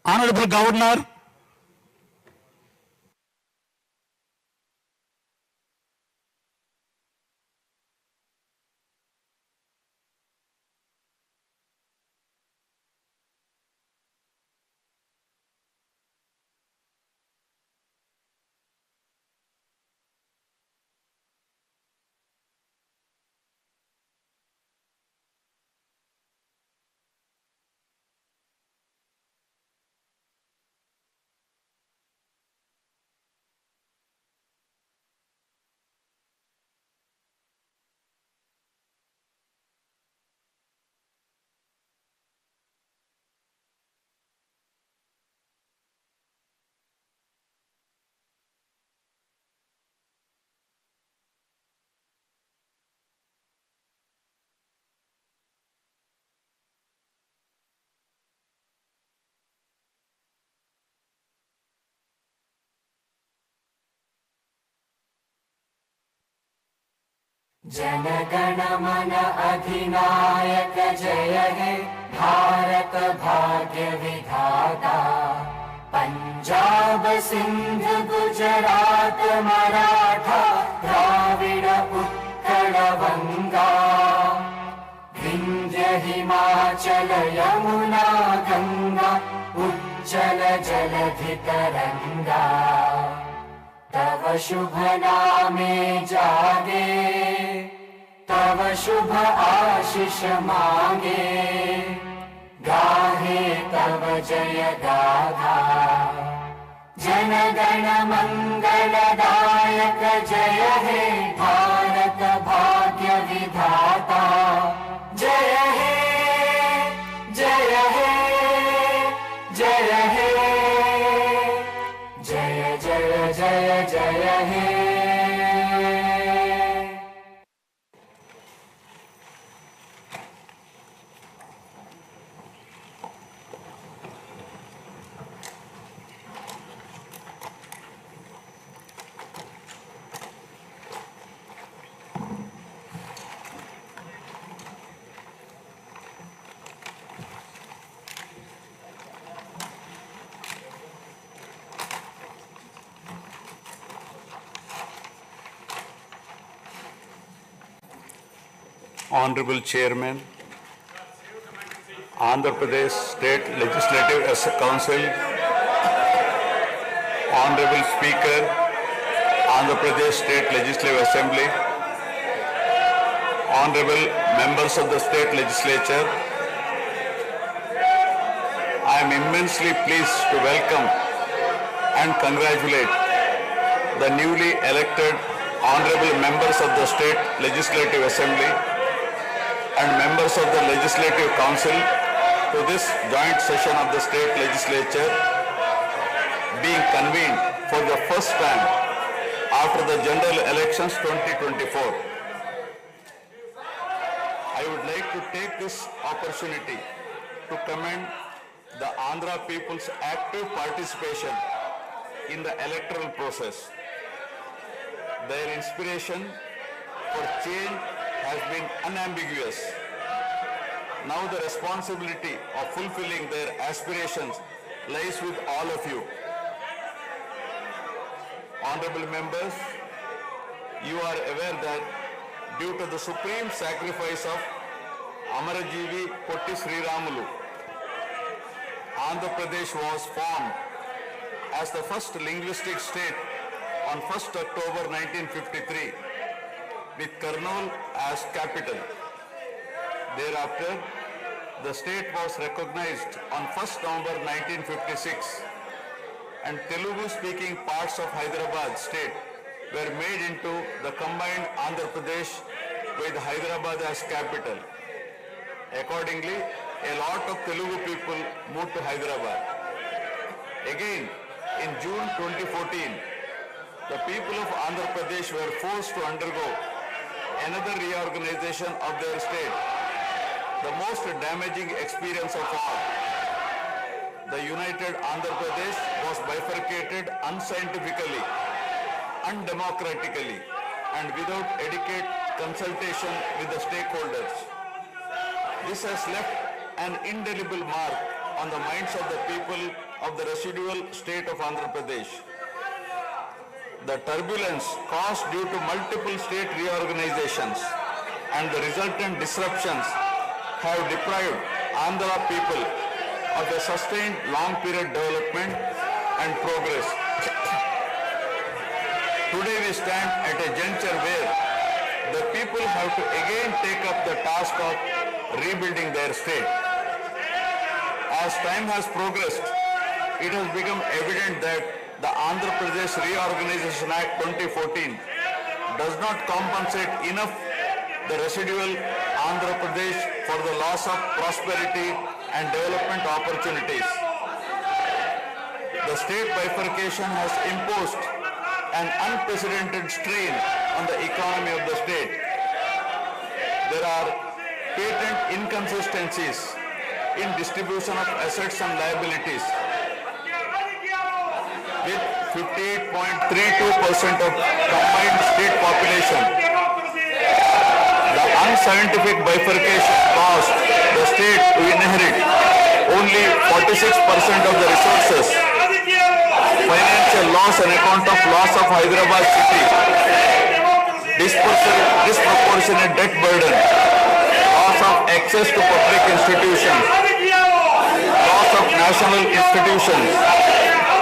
Honorable Governor, जनगण मन अधिनायक जय हे भारत भाग्य विधाता। पंजाब सिंध गुजरात मराठा द्राविड उत्कल गंगा। विंध्य हिमाचल यमुना गंगा उज्जल जलधि तरंगा। तव शुभ नामे जागे तव शुभ आशीष मांगे। गाहे तव जय गाथा जन गण मंगलदायक जय हे भारत भाग्य विधाता। जय हे जय हे जय हे जय जय जय जय हे। Honorable Chairman, Andhra Pradesh State Legislative Council, Honorable Speaker, Andhra Pradesh State Legislative Assembly, Honorable Members of the State Legislature, I am immensely pleased to welcome and congratulate the newly elected Honorable Members of the State Legislative Assembly and members of the Legislative Council to this joint session of the State Legislature being convened for the first time after the general elections 2024. I would like to take this opportunity to commend the Andhra people's active participation in the electoral process. Their inspiration for change has been unambiguous. Now the responsibility of fulfilling their aspirations lies with all of you. Honorable members, you are aware that due to the supreme sacrifice of Amarajeevi Potti Sriramulu, Andhra Pradesh was formed as the first linguistic state on 1st October 1953 with Kurnool as capital. Thereafter, the state was recognized on 1st November 1956 and Telugu-speaking parts of Hyderabad state were made into the combined Andhra Pradesh with Hyderabad as capital. Accordingly, a lot of Telugu people moved to Hyderabad. Again, in June 2014, the people of Andhra Pradesh were forced to undergo another reorganization of their state, the most damaging experience of all. The united Andhra Pradesh was bifurcated unscientifically, undemocratically, and without adequate consultation with the stakeholders. This has left an indelible mark on the minds of the people of the residual state of Andhra Pradesh. The turbulence caused due to multiple state reorganizations and the resultant disruptions have deprived Andhra people of a sustained long-period development and progress. Today we stand at a juncture where the people have to again take up the task of rebuilding their state. As time has progressed, it has become evident that the Andhra Pradesh Reorganization Act 2014 does not compensate enough the residual Andhra Pradesh for the loss of prosperity and development opportunities. The state bifurcation has imposed an unprecedented strain on the economy of the state. There are patent inconsistencies in distribution of assets and liabilities, with 58.32% of combined state population unscientific bifurcation caused the state to inherit only 46% of the resources, financial loss on account of loss of Hyderabad city, disproportionate debt burden, loss of access to public institutions, loss of national institutions,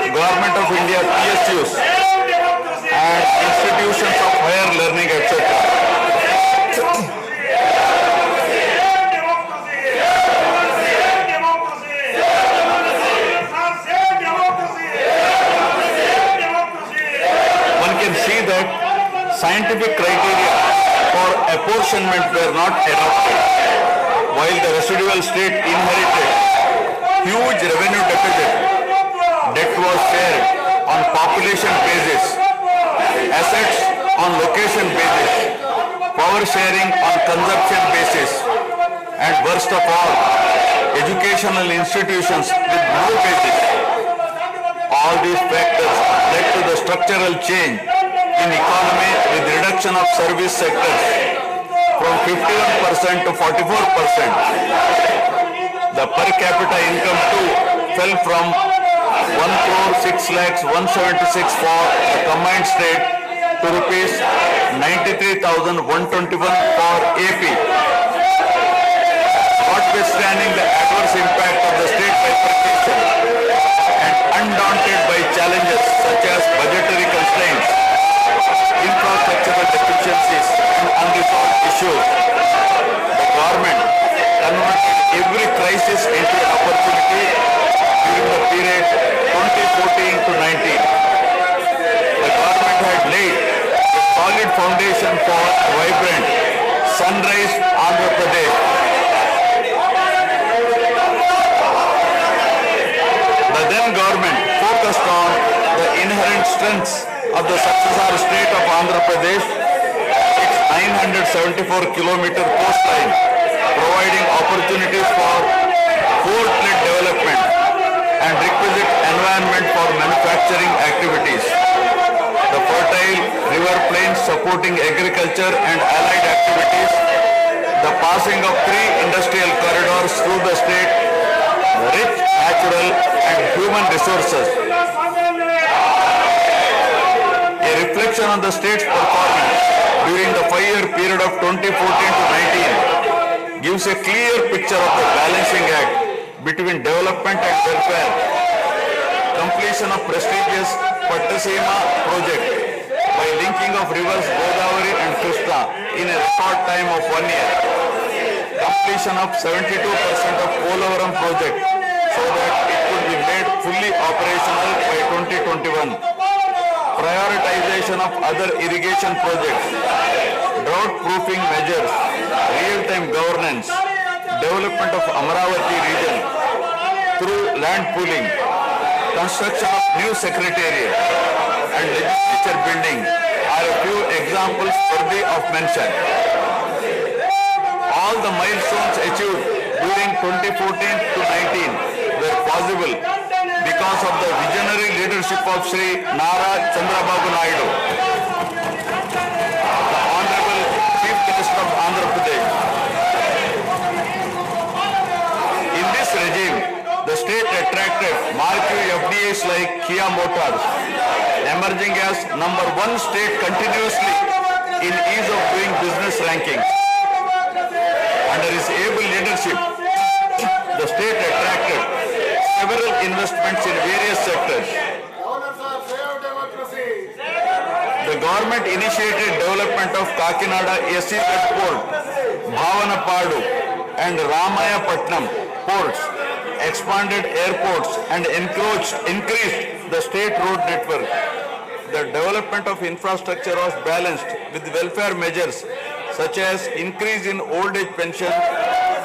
Government of India PSUs, and institutions of higher learning, etc. See that scientific criteria for apportionment were not adopted, while the residual state inherited huge revenue deficit. Debt was shared on population basis, assets on location basis, power sharing on consumption basis, and worst of all, educational institutions with no basis. All these factors led to the structural change in economy with reduction of service sectors from 51% to 44%. The per capita income too fell from 1,06,176 for the combined state to rupees 93,121 for AP. Notwithstanding the adverse impact of the state bifurcation and undaunted by challenges such as budgetary constraints, infrastructural deficiencies, and unresolved issues, the government converted every crisis into an opportunity during the period 2014 to 19. The government had laid a solid foundation for a vibrant, sunrise Andhra Pradesh. The then government focused on the inherent strengths of the successor state of Andhra Pradesh, its 974-kilometer coastline, providing opportunities for port-led development and requisite environment for manufacturing activities. The fertile river plains supporting agriculture and allied activities, the passing of 3 industrial corridors through the state, rich natural and human resources. A reflection on the state's performance during the 5-year period of 2014 to 19 gives a clear picture of the balancing act between development and welfare. Completion of prestigious Pattasima project by linking of rivers Godavari and Krishna in a short time of 1 year. Completion of 72% of Polavaram project so that it could be made fully operational by 2021. Prioritization of other irrigation projects, drought-proofing measures, real-time governance, development of Amaravati region through land pooling, construction of new secretariat and legislature building are a few examples worthy of mention. All the milestones achieved during 2014 to 19 were possible because of the visionary leadership of Sri Nara Chandrababu Naidu, the Honorable Chief Minister of Andhra Pradesh. In this regime, the state attracted marquee FDIs like Kia Motors, emerging as #1 state continuously in ease of doing business rankings. Under his able leadership, the state attracted several investments in various sectors. The government initiated development of Kakinada SEZ port, Bhavanapadu and Ramayapatnam ports, expanded airports and increased the state road network. The development of infrastructure was balanced with welfare measures such as increase in old age pension,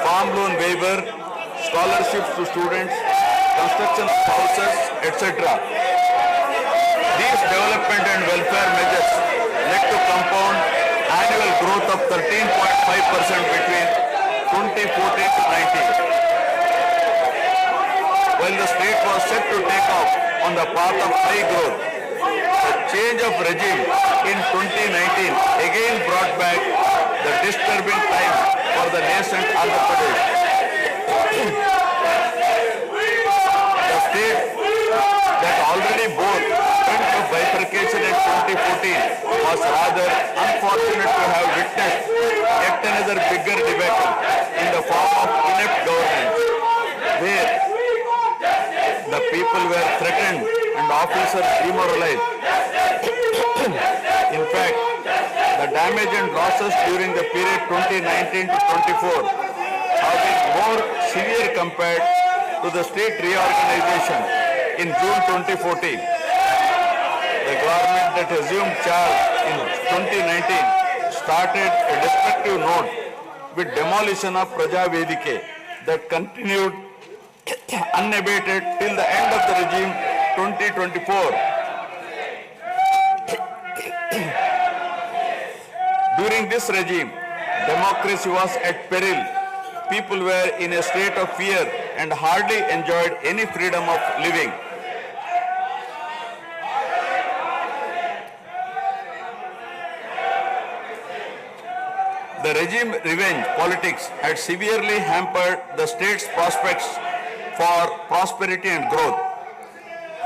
farm loan waiver, scholarships to students, construction of houses, etc. These development and welfare measures led to compound annual growth of 13.5% between 2014 to 19. While the state was set to take off on the path of high growth, the change of regime in 2019 again brought back the disturbing times for the nascent Andhra Pradesh. The state that already bore front of bifurcation in 2014 was rather unfortunate to have witnessed yet another bigger debacle in the form of inept governance, where the people were threatened and officers demoralized. In fact, the damage and losses during the period 2019 to 24 have been more severe compared to the state reorganization in June 2014. The government that assumed charge in 2019 started a destructive note with demolition of Praja Vedike that continued unabated till the end of the regime 2024. During this regime, democracy was at peril. People were in a state of fear and hardly enjoyed any freedom of living. The regime revenge politics had severely hampered the state's prospects for prosperity and growth.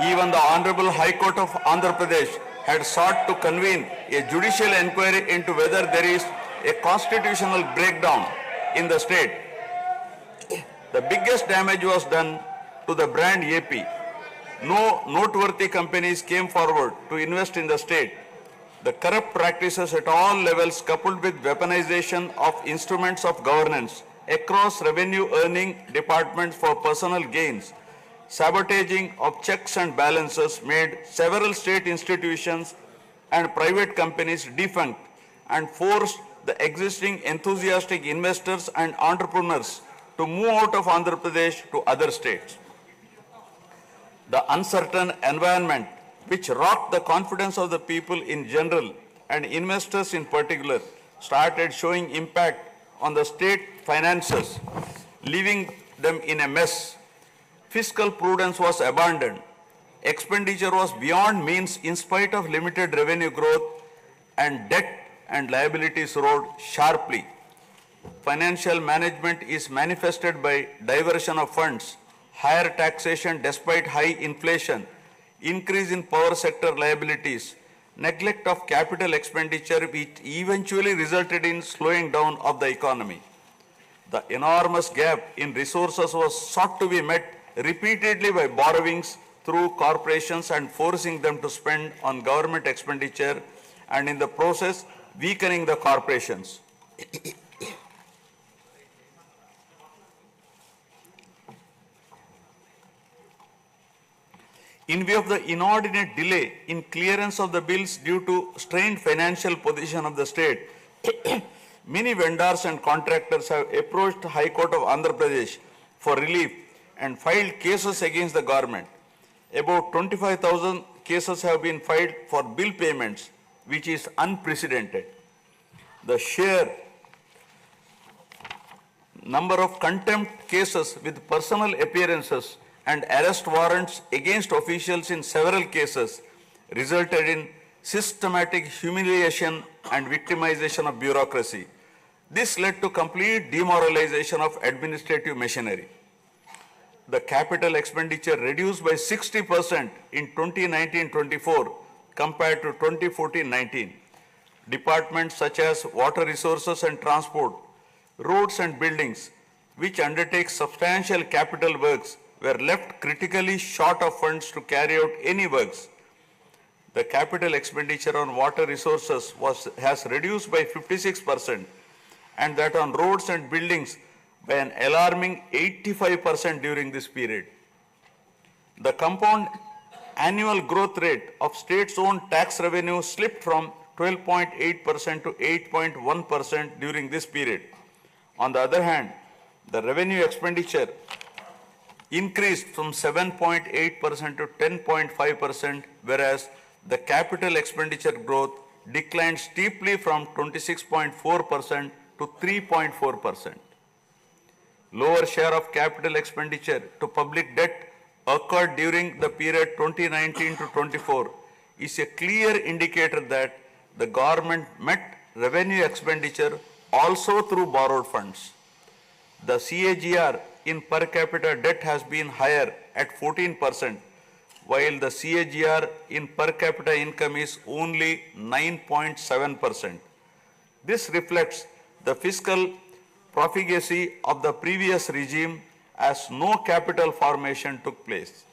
Even the Honorable High Court of Andhra Pradesh had sought to convene a judicial inquiry into whether there is a constitutional breakdown in the state. The biggest damage was done to the brand AP. No noteworthy companies came forward to invest in the state. The corrupt practices at all levels, coupled with weaponization of instruments of governance across revenue earning departments for personal gains, sabotaging of checks and balances, made several state institutions and private companies defunct and forced the existing enthusiastic investors and entrepreneurs to move out of Andhra Pradesh to other states. The uncertain environment which rocked the confidence of the people in general and investors in particular started showing impact on the state finances, leaving them in a mess. Fiscal prudence was abandoned. Expenditure was beyond means in spite of limited revenue growth, and debt and liabilities rose sharply. Financial management is manifested by diversion of funds, higher taxation despite high inflation, increase in power sector liabilities, neglect of capital expenditure, which eventually resulted in slowing down of the economy. The enormous gap in resources was sought to be met repeatedly by borrowings through corporations and forcing them to spend on government expenditure, and in the process weakening the corporations. In view of the inordinate delay in clearance of the bills due to strained financial position of the state, many vendors and contractors have approached the High Court of Andhra Pradesh for relief and filed cases against the government. About 25,000 cases have been filed for bill payments, which is unprecedented. The sheer number of contempt cases with personal appearances and arrest warrants against officials in several cases resulted in systematic humiliation and victimization of bureaucracy. This led to complete demoralization of administrative machinery. The capital expenditure reduced by 60% in 2019-24 compared to 2014-19. Departments such as water resources and transport, roads and buildings, which undertake substantial capital works, were left critically short of funds to carry out any works. The capital expenditure on water resources has reduced by 56%, and that on roads and buildings by an alarming 85% during this period. The compound annual growth rate of states-owned tax revenue slipped from 12.8% to 8.1% during this period. On the other hand, the revenue expenditure increased from 7.8% to 10.5%, whereas the capital expenditure growth declined steeply from 26.4% to 3.4%. Lower share of capital expenditure to public debt occurred during the period 2019 to 24 is a clear indicator that the government met revenue expenditure also through borrowed funds. The CAGR in per capita debt has been higher at 14%, while the CAGR in per capita income is only 9.7%. This reflects the fiscal profligacy of the previous regime as no capital formation took place.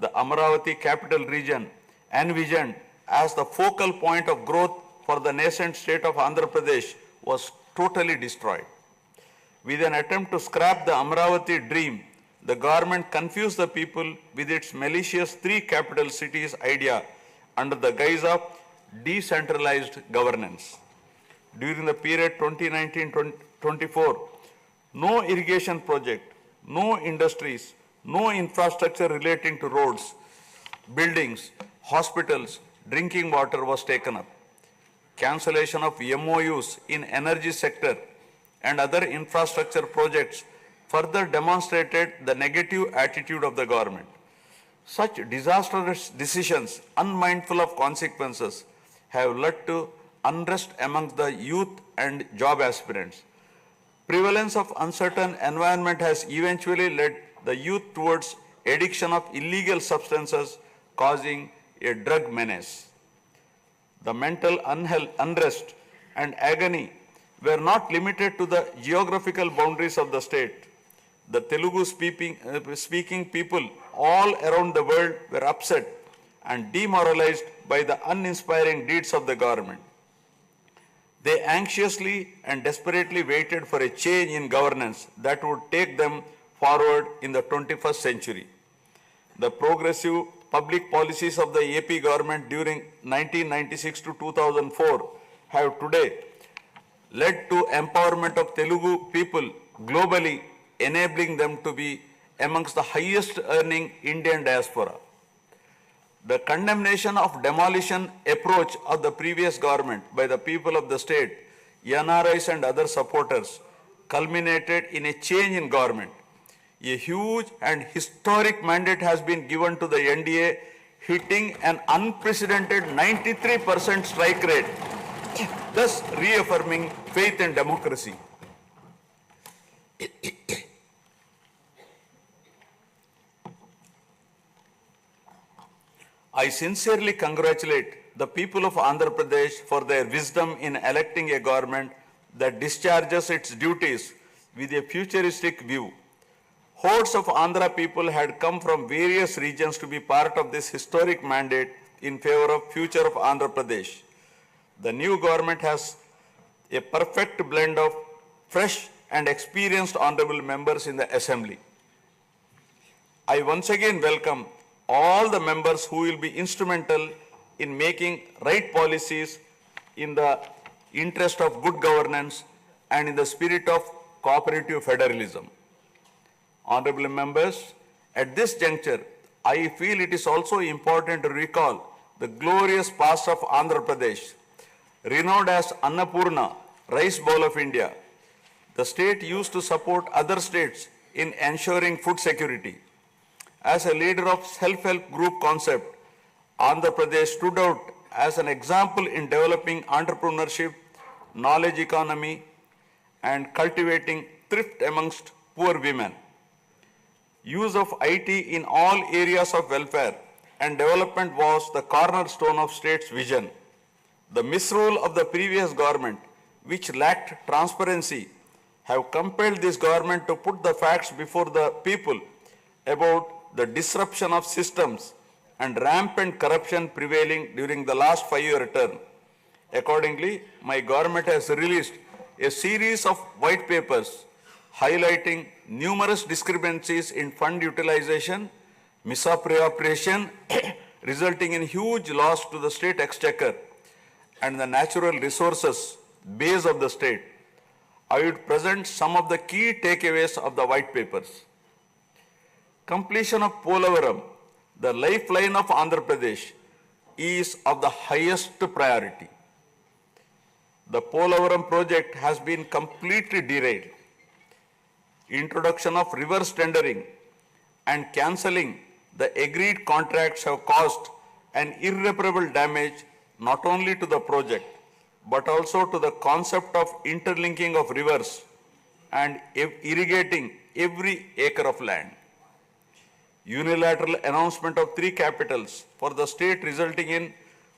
The Amaravati capital region, envisioned as the focal point of growth for the nascent state of Andhra Pradesh, was totally destroyed. With an attempt to scrap the Amaravati dream, the government confused the people with its malicious three capital cities idea under the guise of decentralized governance. During the period 2019-24, no irrigation project, no industries, no infrastructure relating to roads, buildings, hospitals, drinking water was taken up. Cancellation of MOUs in energy sector and other infrastructure projects further demonstrated the negative attitude of the government. Such disastrous decisions, unmindful of consequences, have led to unrest amongst the youth and job aspirants. Prevalence of uncertain environment has eventually led the youth towards addiction of illegal substances, causing a drug menace. The mental unrest and agony were not limited to the geographical boundaries of the state. The Telugu speaking people all around the world were upset and demoralized by the uninspiring deeds of the government. They anxiously and desperately waited for a change in governance that would take them forward in the 21st century. The progressive public policies of the AP government during 1996 to 2004 have today led to empowerment of Telugu people globally, enabling them to be amongst the highest earning Indian diaspora. The condemnation of demolition approach of the previous government by the people of the state, NRIs and other supporters, culminated in a change in government. A huge and historic mandate has been given to the NDA, hitting an unprecedented 93% strike rate, thus reaffirming faith in democracy. I sincerely congratulate the people of Andhra Pradesh for their wisdom in electing a government that discharges its duties with a futuristic view. Hordes of Andhra people had come from various regions to be part of this historic mandate in favor of future of Andhra Pradesh. The new government has a perfect blend of fresh and experienced honorable members in the assembly. I once again welcome all the members who will be instrumental in making right policies in the interest of good governance and in the spirit of cooperative federalism. Honorable members, at this juncture, I feel it is also important to recall the glorious past of Andhra Pradesh. Renowned as Annapurna, rice bowl of India, the state used to support other states in ensuring food security. As a leader of self-help group concept, Andhra Pradesh stood out as an example in developing entrepreneurship, knowledge economy, and cultivating thrift amongst poor women. Use of IT in all areas of welfare and development was the cornerstone of state's vision. The misrule of the previous government, which lacked transparency, have compelled this government to put the facts before the people about the disruption of systems and rampant corruption prevailing during the last 5-year term. Accordingly, my government has released a series of white papers highlighting numerous discrepancies in fund utilization, misappropriation, resulting in huge loss to the state exchequer and the natural resources base of the state. I would present some of the key takeaways of the white papers. Completion of Polavaram, the lifeline of Andhra Pradesh, is of the highest priority. The Polavaram project has been completely derailed. Introduction of reverse tendering and cancelling the agreed contracts have caused an irreparable damage not only to the project but also to the concept of interlinking of rivers and irrigating every acre of land. Unilateral announcement of 3 capitals for the state resulting in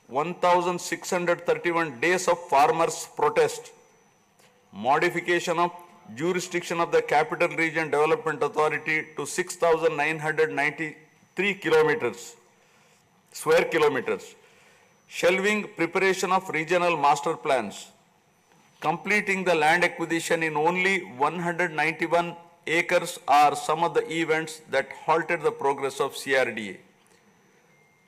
1,631 days of farmers' protest. Modification of jurisdiction of the Capital Region Development Authority to 6,993 square kilometers. Shelving preparation of regional master plans. Completing the land acquisition in only 191 acres are some of the events that halted the progress of CRDA.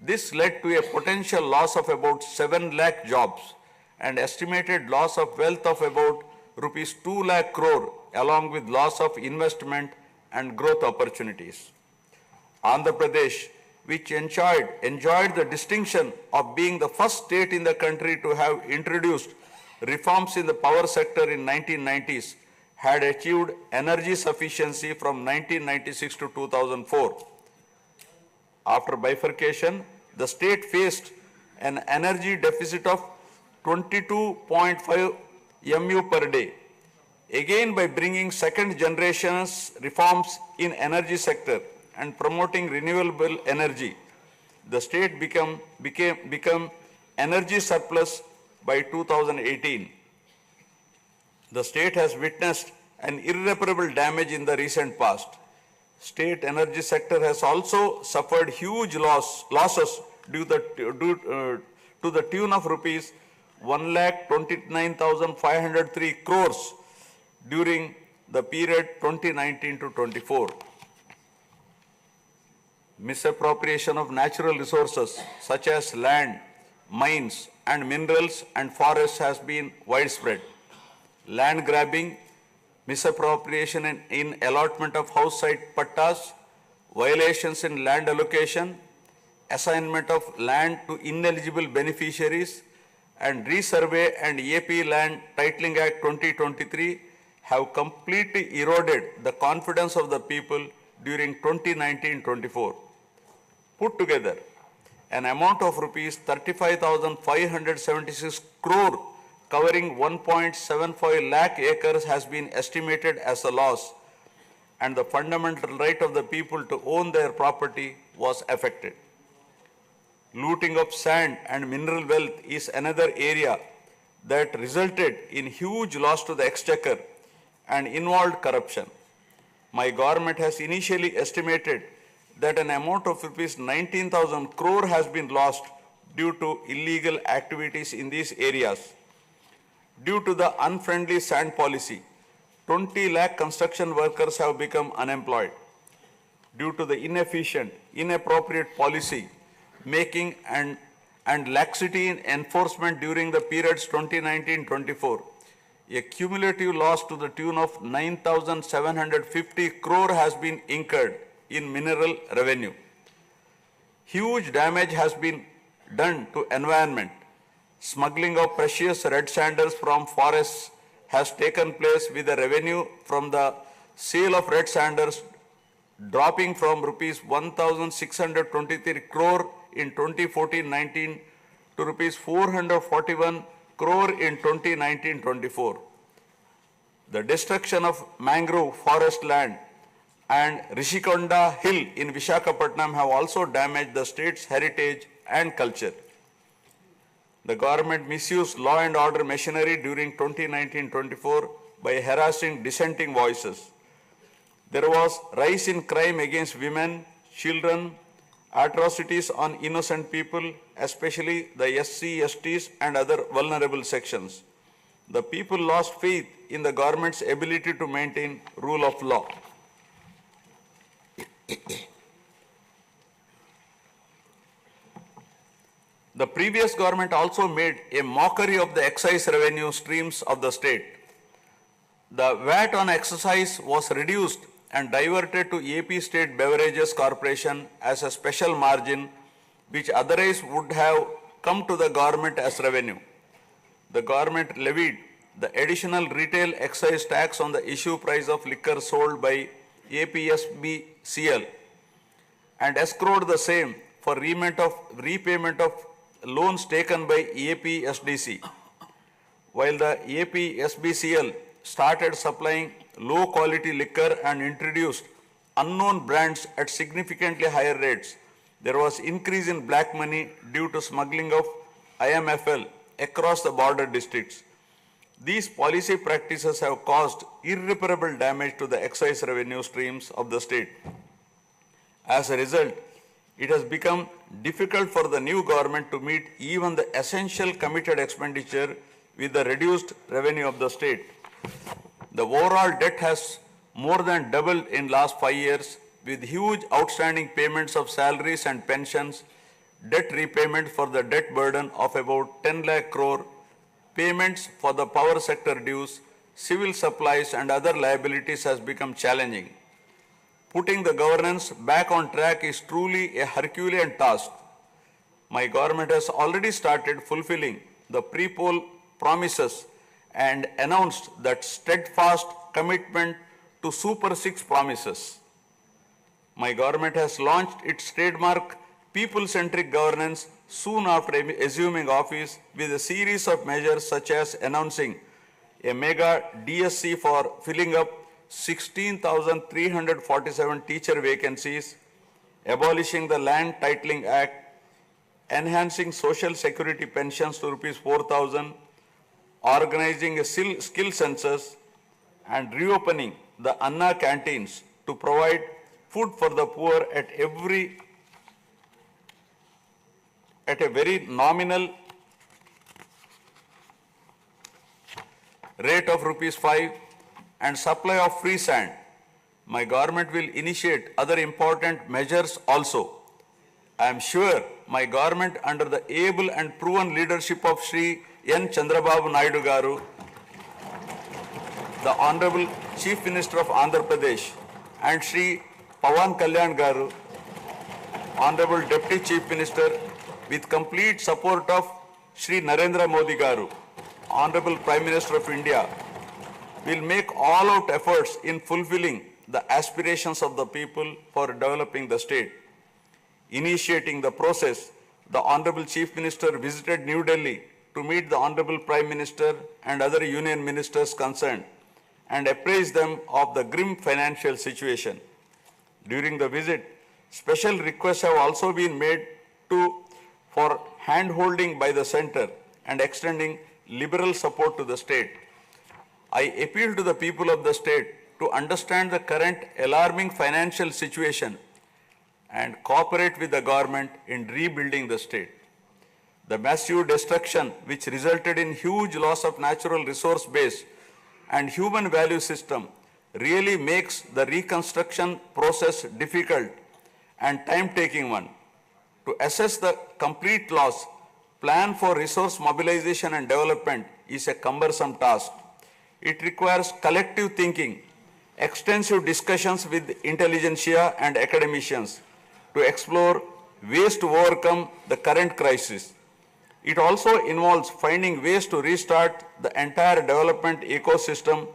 This led to a potential loss of about 7 lakh jobs and estimated loss of wealth of about rupees 2 lakh crore, along with loss of investment and growth opportunities. Andhra Pradesh, which enjoyed the distinction of being the first state in the country to have introduced reforms in the power sector in 1990s, had achieved energy sufficiency from 1996 to 2004. After bifurcation, the state faced an energy deficit of 22.5 MU per day. Again, by bringing second generation's reforms in energy sector and promoting renewable energy, the state become energy surplus by 2018. The state has witnessed an irreparable damage in the recent past. State energy sector has also suffered huge losses due to the tune of rupees 1,29,503 crores during the period 2019 to 24. Misappropriation of natural resources such as land, mines, and minerals and forests has been widespread. Land grabbing, misappropriation in allotment of house site pattas, violations in land allocation, assignment of land to ineligible beneficiaries, and Resurvey and AP Land Titling Act 2023 have completely eroded the confidence of the people during 2019-24. Put together, an amount of rupees 35,576 crore covering 1.75 lakh acres has been estimated as a loss, and the fundamental right of the people to own their property was affected. Looting of sand and mineral wealth is another area that resulted in huge loss to the exchequer and involved corruption. My government has initially estimated that an amount of rupees 19,000 crore has been lost due to illegal activities in these areas. Due to the unfriendly sand policy, 20 lakh construction workers have become unemployed. Due to the inefficient, inappropriate policy making and laxity in enforcement during the periods 2019-24, a cumulative loss to the tune of 9,750 crore has been incurred in mineral revenue. Huge damage has been done to environment. Smuggling of precious red sanders from forests has taken place, with the revenue from the sale of red sanders dropping from rupees 1,623 crore in 2014-19 to rupees 441 crore in 2019-24. The destruction of mangrove forest land and Rishikonda Hill in Visakhapatnam have also damaged the state's heritage and culture. The government misused law and order machinery during 2019-24 by harassing dissenting voices. There was rise in crime against women, children, atrocities on innocent people, especially the SC, STs and other vulnerable sections. The people lost faith in the government's ability to maintain rule of law. The previous government also made a mockery of the excise revenue streams of the state. The VAT on excise was reduced and diverted to AP State Beverages Corporation as a special margin, which otherwise would have come to the government as revenue. The government levied the additional retail excise tax on the issue price of liquor sold by APSBCL and escrowed the same for repayment of loans taken by APSDC. while the AP SBCL started supplying low quality liquor and introduced unknown brands at significantly higher rates, there was increase in black money due to smuggling of IMFL across the border districts. These policy practices have caused irreparable damage to the excise revenue streams of the state. As a result, it has become difficult for the new government to meet even the essential committed expenditure with the reduced revenue of the state. The overall debt has more than doubled in last 5 years, with huge outstanding payments of salaries and pensions, debt repayment for the debt burden of about 10 lakh crore, payments for the power sector dues, civil supplies and other liabilities has become challenging. Putting the governance back on track is truly a Herculean task. My government has already started fulfilling the pre-poll promises and announced that steadfast commitment to Super 6 promises. My government has launched its trademark people-centric governance soon after assuming office with a series of measures such as announcing a mega DSC for filling up 16,347 teacher vacancies, abolishing the Land Titling Act, enhancing social security pensions to rupees 4,000, organizing a skill census, and reopening the Anna canteens to provide food for the poor at a very nominal rate of rupees 5 and supply of free sand. My government will initiate other important measures also. I am sure my government under the able and proven leadership of Shri N. Chandrababu Naidu Garu, the Honorable Chief Minister of Andhra Pradesh, and Shri Pawan Kalyan Garu, Honorable Deputy Chief Minister, with complete support of Shri Narendra Modi Garu, Honorable Prime Minister of India, will make all-out efforts in fulfilling the aspirations of the people for developing the state. Initiating the process, the Honorable Chief Minister visited New Delhi to meet the Honorable Prime Minister and other union ministers concerned and apprise them of the grim financial situation. During the visit, special requests have also been made for hand-holding by the center and extending liberal support to the state. I appeal to the people of the state to understand the current alarming financial situation and cooperate with the government in rebuilding the state. The massive destruction which resulted in huge loss of natural resource base and human value system really makes the reconstruction process difficult and time-taking one. To assess the complete loss, plan for resource mobilization and development is a cumbersome task. It requires collective thinking, extensive discussions with intelligentsia and academicians to explore ways to overcome the current crisis. It also involves finding ways to restart the entire development ecosystem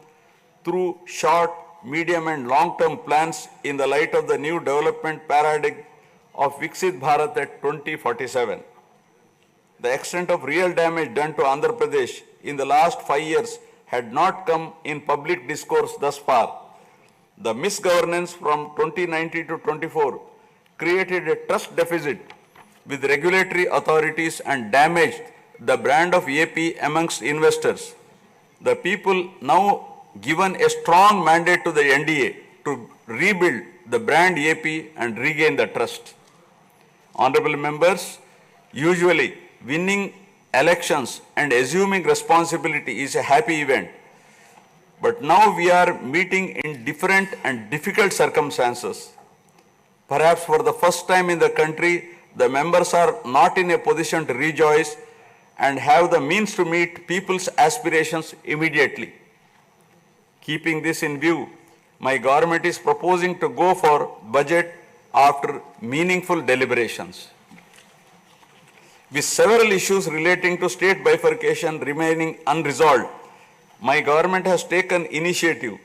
through short, medium and long-term plans in the light of the new development paradigm of Viksit Bharat at 2047. The extent of real damage done to Andhra Pradesh in the last 5 years had not come in public discourse thus far. The misgovernance from 2019 to 24 created a trust deficit with regulatory authorities and damaged the brand of AP amongst investors. The people now given a strong mandate to the NDA to rebuild the brand AP and regain the trust. Honorable members, usually winning elections and assuming responsibility is a happy event. But now we are meeting in different and difficult circumstances. Perhaps for the first time in the country, the members are not in a position to rejoice and have the means to meet people's aspirations immediately. Keeping this in view, my government is proposing to go for budget after meaningful deliberations. With several issues relating to state bifurcation remaining unresolved, my government has taken initiative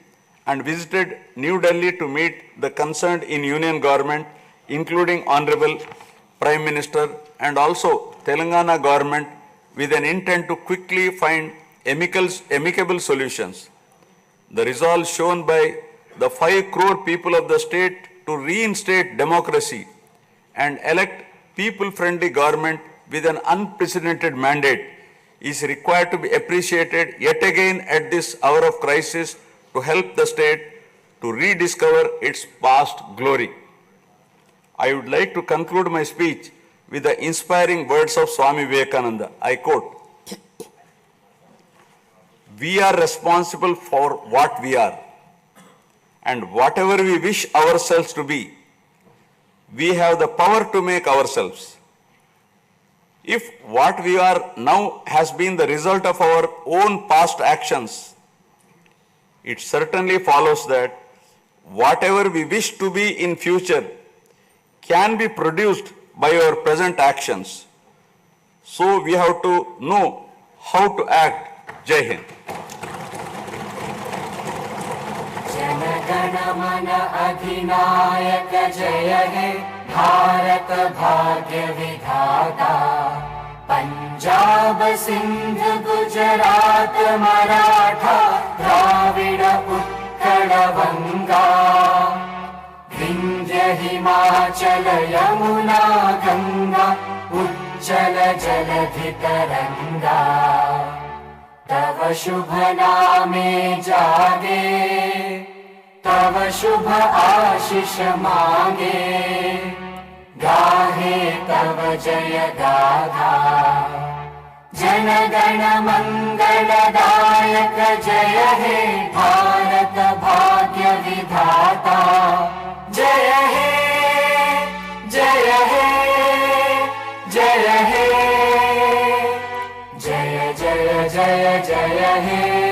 and visited New Delhi to meet the concerned in Union government, including Honorable Prime Minister and also Telangana government with an intent to quickly find amicable solutions. The resolve shown by the 5 crore people of the state to reinstate democracy and elect people-friendly government with an unprecedented mandate is required to be appreciated yet again at this hour of crisis to help the state to rediscover its past glory. I would like to conclude my speech with the inspiring words of Swami Vivekananda. I quote, "We are responsible for what we are, and whatever we wish ourselves to be, we have the power to make ourselves. If what we are now has been the result of our own past actions, it certainly follows that whatever we wish to be in future can be produced by our present actions. So we have to know how to act." Jai Hind. जनगण मन अधिनायक जय हे भारत भाग्य विधाता पंजाब सिंध गुजरात मराठा द्राविड उत्कल बंगा विंध्य हिमाचल यमुना गंगा उज्जल जलधि तरंगा तव शुभ नामे जागे तव शुभ आशीष मांगे गाहे तव जय गाथा जन गण मंगलदायक जय हे भारत भाग्य विधाता जय हे जय हे जय हे जय जय जय जय हे